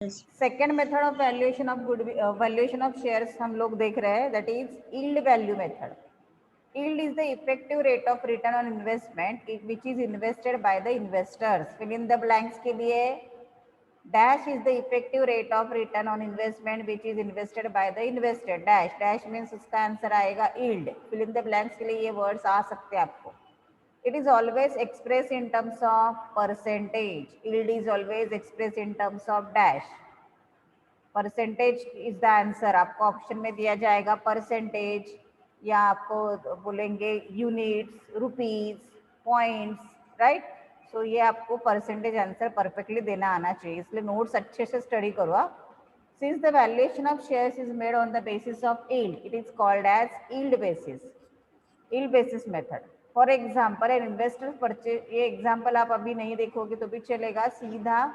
Second method of valuation of shares हम लोग देख रहे हैं, that is yield value method. Yield is the effective rate of return on investment which is invested by the investors. Fill in the blanks के लिए dash is the effective rate of return on investment which is invested by the investor. Dash means उसका answer आएगा yield. Fill in the blanks के लिए ये words आ सकते हैं आपको. It is always expressed in terms of percentage. Yield is always expressed in terms of dash. Percentage is the answer. आपको option में दिया जाएगा परसेंटेज, या आपको बोलेंगे यूनिट्स, रुपीज, पॉइंट्स, राइट. सो ये आपको परसेंटेज आंसर परफेक्टली देना आना चाहिए, इसलिए नोट्स अच्छे से स्टडी करो आप. Since the valuation of shares is made on the basis of yield, it is called as yield basis, yield basis method. For example an investor purchase, ये example आप अभी नहीं देखोगे तो भी चलेगा, सीधा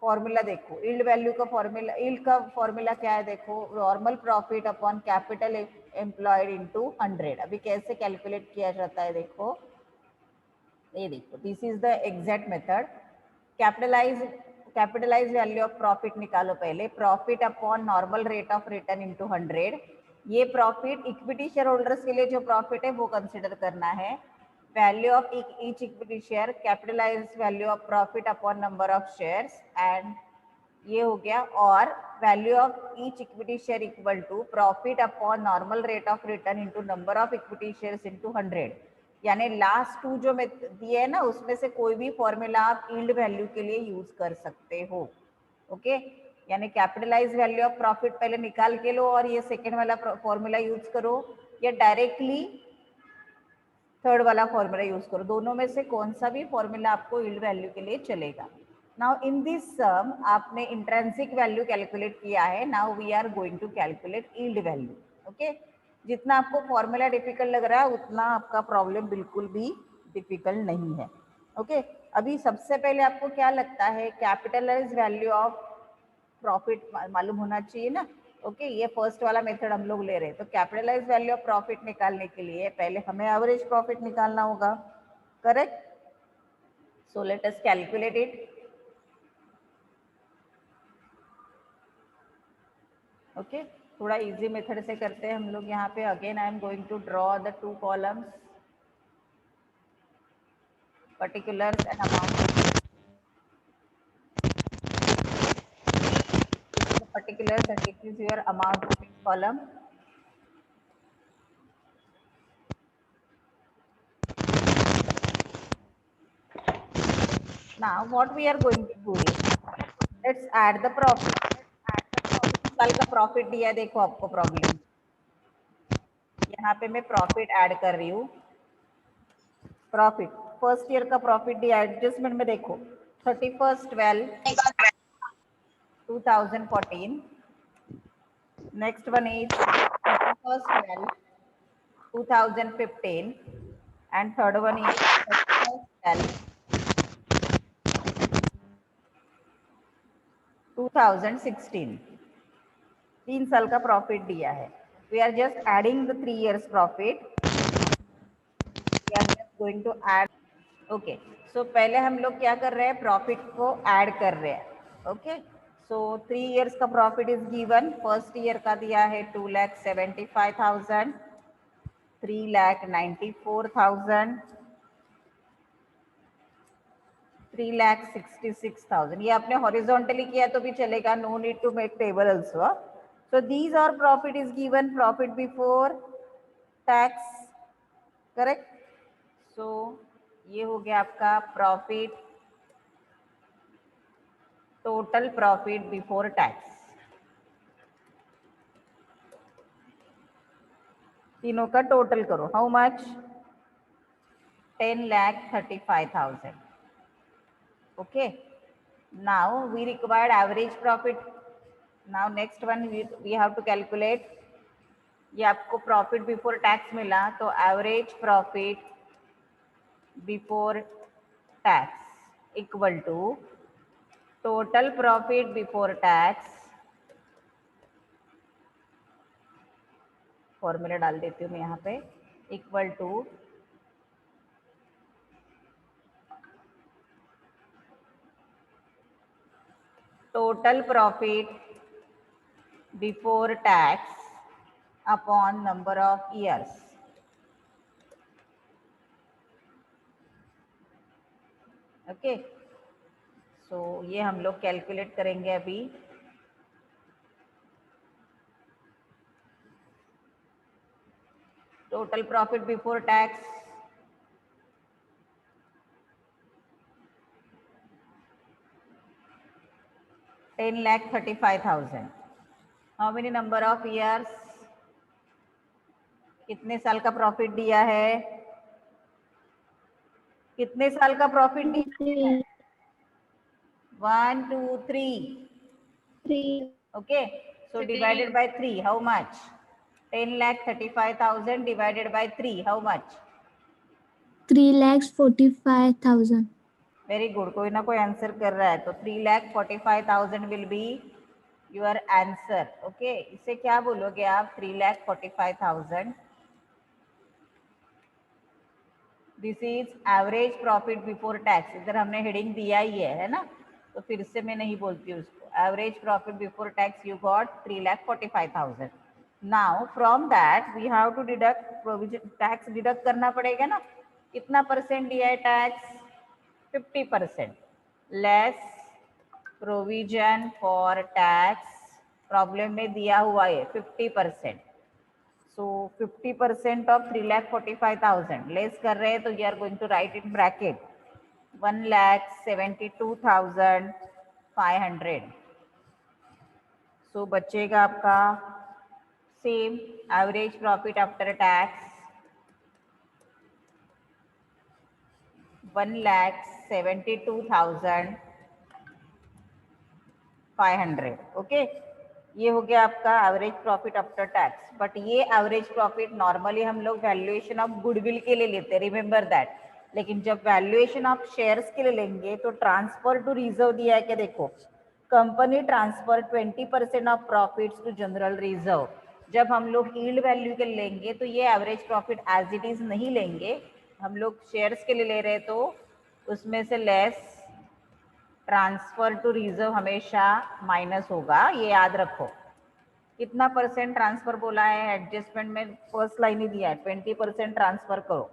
फॉर्मूला देखो. यील्ड वैल्यू का फॉर्मूला, यील्ड का फॉर्मूला क्या है देखो, normal profit upon capital employed into 100. अभी कैसे कैलकुलेट किया जाता है देखो, ये देखो, this is the exact method. Capitalize value of profit निकालो पहले, profit upon normal rate of return into 100. ये प्रॉफिट इक्विटी शेयर होल्डर्स के लिए जो प्रॉफिट है वो कंसिडर करना है. Value of each equity share, capitalize value of profit upon number of shares, and ये हो गया. और value of each equity share equal to profit upon normal rate of return into number of equity shares into 100. यानी last to जो मैं दिए है ना, उसमें से कोई भी फॉर्मूला आप यील्ड वैल्यू के लिए यूज कर सकते हो. ओके, यानी कैपिटलाइज वैल्यू ऑफ प्रॉफिट पहले निकाल के लो और ये सेकेंड वाला फॉर्मूला यूज करो, या डायरेक्टली थर्ड वाला फॉर्मूला यूज करो. दोनों में से कौन सा भी फॉर्मूला आपको यील्ड वैल्यू के लिए चलेगा. नाउ इन दिस सम आपने इंट्रिंसिक वैल्यू कैलकुलेट किया है. Now we are going to calculate yield value. Okay, जितना आपको फॉर्मूला डिफिकल्ट लग रहा है उतना आपका प्रॉब्लम बिल्कुल भी डिफिकल्ट नहीं है. ओके, अभी सबसे पहले आपको क्या लगता है, कैपिटलाइज वैल्यू ऑफ प्रॉफिट मालूम होना चाहिए ना. ओके, ये फर्स्ट वाला मेथड हम लोग ले रहे हैं. तो कैपिटलाइज वैल्यू ऑफ प्रॉफिट निकालने के लिए पहले हमें एवरेज प्रॉफिट निकालना होगा, correct. So let us calculate it. Okay, थोड़ा इजी मेथड से करते हैं हम लोग यहाँ पे. Again I am going to draw the two columns, particulars and amount. Particulars and this is your amount column. Now what we are going to do is, let's add the profit. साल का profit दिया है, देखो आपको problem, यहाँ पे मैं profit add कर रही हूँ. प्रॉफिट फर्स्ट ईयर का प्रॉफिट दिया एडजस्टमेंट में देखो, 31/12/2014. Next one is 31/12/2015 and third one is 31/12/2016. 3 साल का प्रॉफिट दिया है. We are just adding the 3 years profit. We are just going to add. Okay, so पहले हम लोग क्या कर रहे हैं, प्रॉफिट को ऐड कर रहे हैं. ओके, सो 3 years का profit is given. First year का दिया है 2,75,000, 3,94,000, 3,66,000. ये आपने हॉरिजॉन्टली किया तो भी चलेगा, no need to make table also. So these are profit is given, profit before tax, correct. So ये हो गया आपका profit, total profit before tax. तीनों का टोटल करो, how much, 10,35,000. Okay, now we required average profit. Now next one we have to calculate. ये आपको profit before tax मिला, तो average profit before tax equal to total profit before tax. Formula डाल देती हूँ मैं यहाँ पे, equal to total profit before tax upon number of years. Okay, so ये हम लोग कैलकुलेट करेंगे अभी. Total profit before tax, $10,35,000. How many number of years, कितने साल का प्रॉफिट दिया है, कितने साल का प्रॉफिट दिया है? 1 2 3. Okay, so divided by 3, how much? 10,35,000 divided by 3, how much? 3,45,000. Very good, कोई ना कोई आंसर कर रहा है. तो 3,45,000 will be your answer. Okay, इसे क्या बोलोगे आप? 3,45,000. This is average profit before tax. इधर हमने हेडिंग दिया ही है ना, तो फिर से मैं नहीं बोलती उसको. Average profit before tax you got 3,45,000. Now from that we have to deduct provision tax. Deduct करना पड़ेगा ना. कितना परसेंट दिया है tax? 50%. Less provision for tax, problem में दिया हुआ है 50%. So 50% of 3,45,000 लेस कर रहे हैं, तो you are going to write in bracket 1,72,500. So बचेगा आपका same average profit after tax 1,72,500. Okay, ये हो गया आपका average profit after tax. But ये एवरेज प्रॉफिट नॉर्मली हम लोग वैल्यूएशन ऑफ गुडविल के लिए लेते हैं, रिमेंबर दैट. लेकिन जब वैल्यूएशन ऑफ शेयर्स के लिए लेंगे तो ट्रांसफर टू रिजर्व दिया है. क्या देखो, company transfer 20% of profits to general reserve. जब हम लोग यील्ड वैल्यू के लेंगे तो ये average profit as it is नहीं लेंगे, हम लोग शेयर्स के लिए ले रहे हैं, तो उसमें से लेस ट्रांसफर टू रिजर्व हमेशा माइनस होगा, ये याद रखो. कितना परसेंट ट्रांसफर बोला है? एडजस्टमेंट में फर्स्ट लाइन ही दिया है 20% ट्रांसफर करो.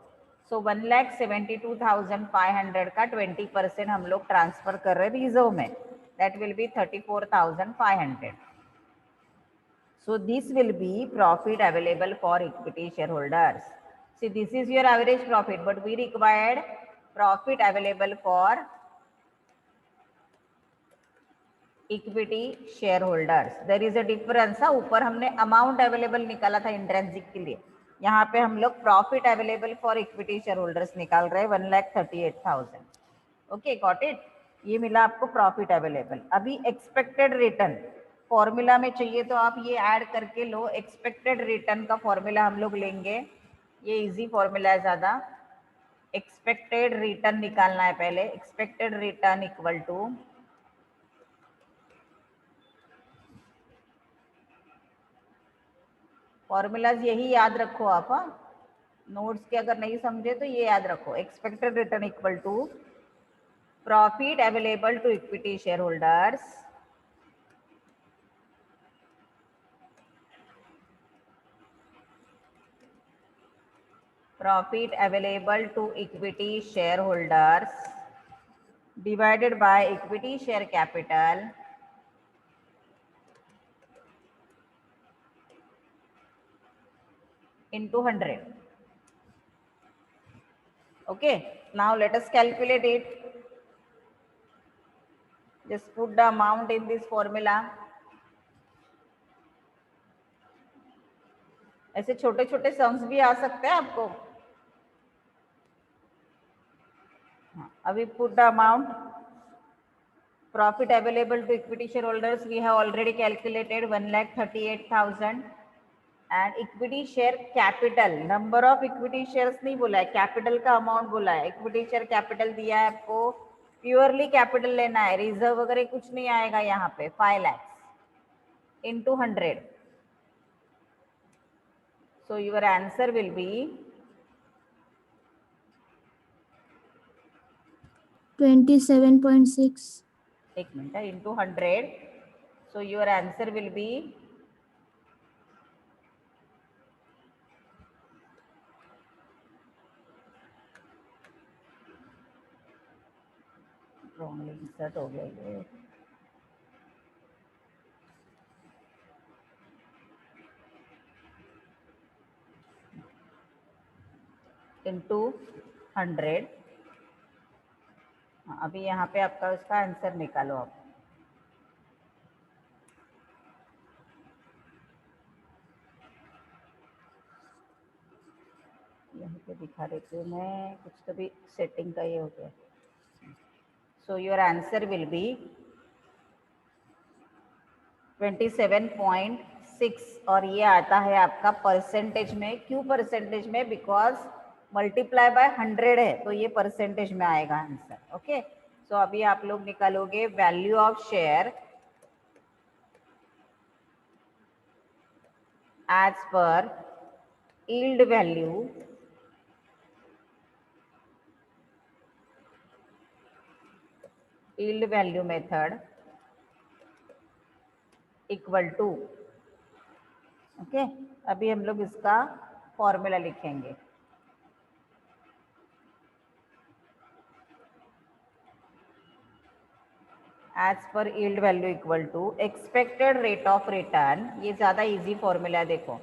सो 1,72,500 का 20% हम लोग ट्रांसफर कर रहे हैं रिजर्व में. That will be 34,500. So this will be profit available for equity shareholders. See, this is your average profit, but we required profit available for equity share holders. There is a difference. ऊपर हमने amount available निकाला था intrinsic के लिए, यहाँ पे हम लोग profit available for equity share holders निकाल रहे हैं 1,38,000. Okay, got it. ये मिला आपको प्रॉफिट अवेलेबल. अभी एक्सपेक्टेड रिटर्न फॉर्मूला में चाहिए तो आप ये ऐड करके लो. एक्सपेक्टेड रिटर्न का फॉर्मूला हम लोग लेंगे, ये इजी फॉर्मूला है ज़्यादा. एक्सपेक्टेड रिटर्न निकालना है पहले. Expected return equal to, formulas यही याद रखो आप. नोट्स के अगर नहीं समझे तो ये याद रखो. Expected return equal to profit available to equity share holders profit available to equity shareholders divided by equity share capital into 100. Okay, now let us calculate it. Just put the amount in this formula. ऐसे छोटे छोटे sums भी आ सकते हैं आपको. अभी put the amount profit available to equity shareholders. We have already calculated 1,38,000. And equity share capital, number of equity shares नहीं बोला है, कैपिटल का अमाउंट बोला है. इक्विटी शेयर कैपिटल दिया है आपको, प्योरली कैपिटल लेना है, रिजर्व वगैरह कुछ नहीं आएगा यहाँ पे. 5 lakhs into 100. So your answer will be 27.6. एक मिनट है, into 100. So your answer will be wrongly insert हो गया ये. Into 100. अभी यहाँ पे आपका उसका आंसर निकालो आप. यहाँ पे दिखा देती हूँ मैं, कुछ तो भी सेटिंग का ये हो गया. So your answer will be 27.6 और ये आता है आपका परसेंटेज में. क्यों परसेंटेज में? बिकॉज मल्टीप्लाई बाय 100 है तो ये परसेंटेज में आएगा आंसर. ओके, सो अभी आप लोग निकालोगे value of share as per yield value method equal to. Okay, अभी हम लोग इसका फॉर्मूला लिखेंगे. As per yield value equal to expected rate of return. ये ज़्यादा इजी फॉर्मूला है, देखो.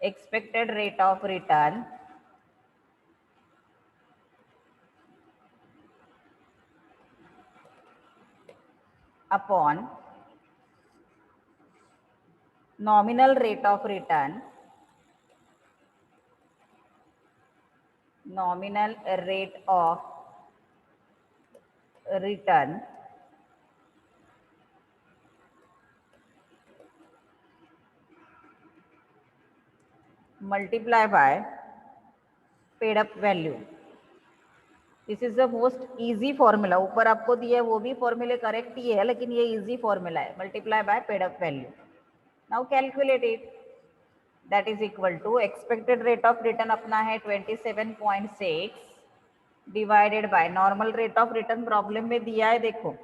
Expected rate of return upon nominal rate of return multiply by paid up value. This is the most easy formula. ऊपर आपको दिया है वो भी फॉर्मूले करेक्ट ही है, लेकिन ये इजी फॉर्मूला है. Multiply by paid up value. Now calculate it. That is equal to expected rate of return अपना है 27.6 divided by normal rate of return problem में दिया है, देखो.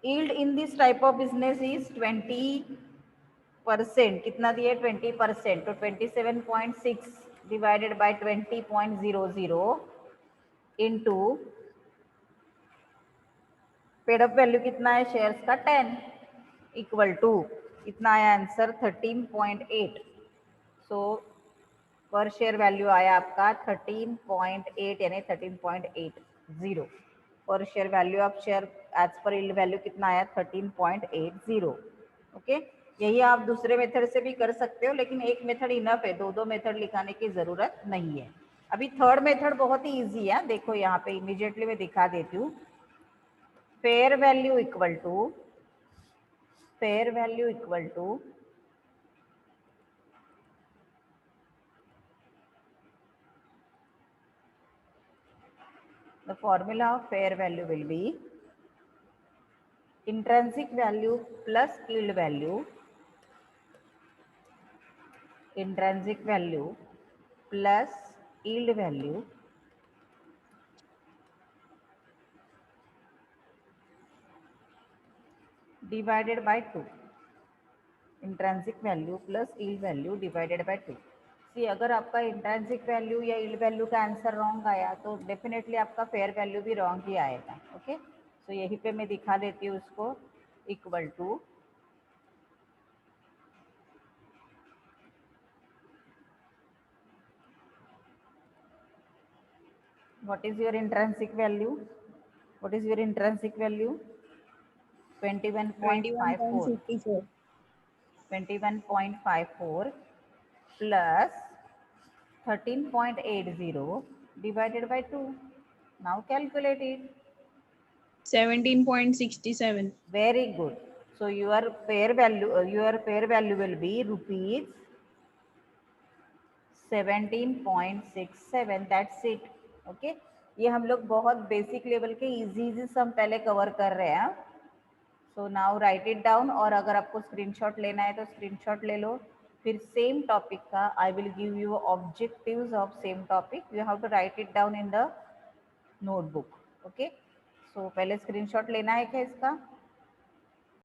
Yield in this type of business is 20%. कितना दिया है? 20%. तो 27.6 divided by 20.00 into paid up value कितना है शेयर्स का? 10 इक्वल टू कितना आया आंसर? 13.8. सो पर शेयर वैल्यू आया आपका 13.8 यानी 13.80. पर share value of share as per yield value कितना आया? 13.80. ओके, यही आप दूसरे मेथड से भी कर सकते हो, लेकिन एक मेथड इनफ है, दो मेथड लिखाने की जरूरत नहीं है. अभी थर्ड मेथड बहुत ही इजी है, देखो यहाँ पे इमीडिएटली मैं दिखा देती हूँ. Fair value equal to the formula of fair value will be intrinsic value plus yield value divided by 2. Intrinsic value plus yield value divided by 2. सी, अगर आपका इंट्रेंसिक वैल्यू या यील्ड वैल्यू का आंसर रॉन्ग आया तो definitely आपका fair value भी wrong ही आएगा. Okay, सो यहीं पे मैं दिखा देती हूँ उसको. Equal to what is your intrinsic value? 21.54. 21.54 plus 13.80 divided by 2. Now calculate it. 17.67. Very good. So your fair value will be rupees 17.67. That's it. Okay, ये हम लोग बहुत बेसिक लेवल के इजी सम पहले कवर कर रहे हैं. So now right it down, और अगर आपको स्क्रीनशॉट लेना है तो स्क्रीनशॉट ले लो. फिर सेम टॉपिक का I will give you objectives of same topic. You have to write it down in the notebook. Okay, so पहले स्क्रीनशॉट लेना है क्या इसका?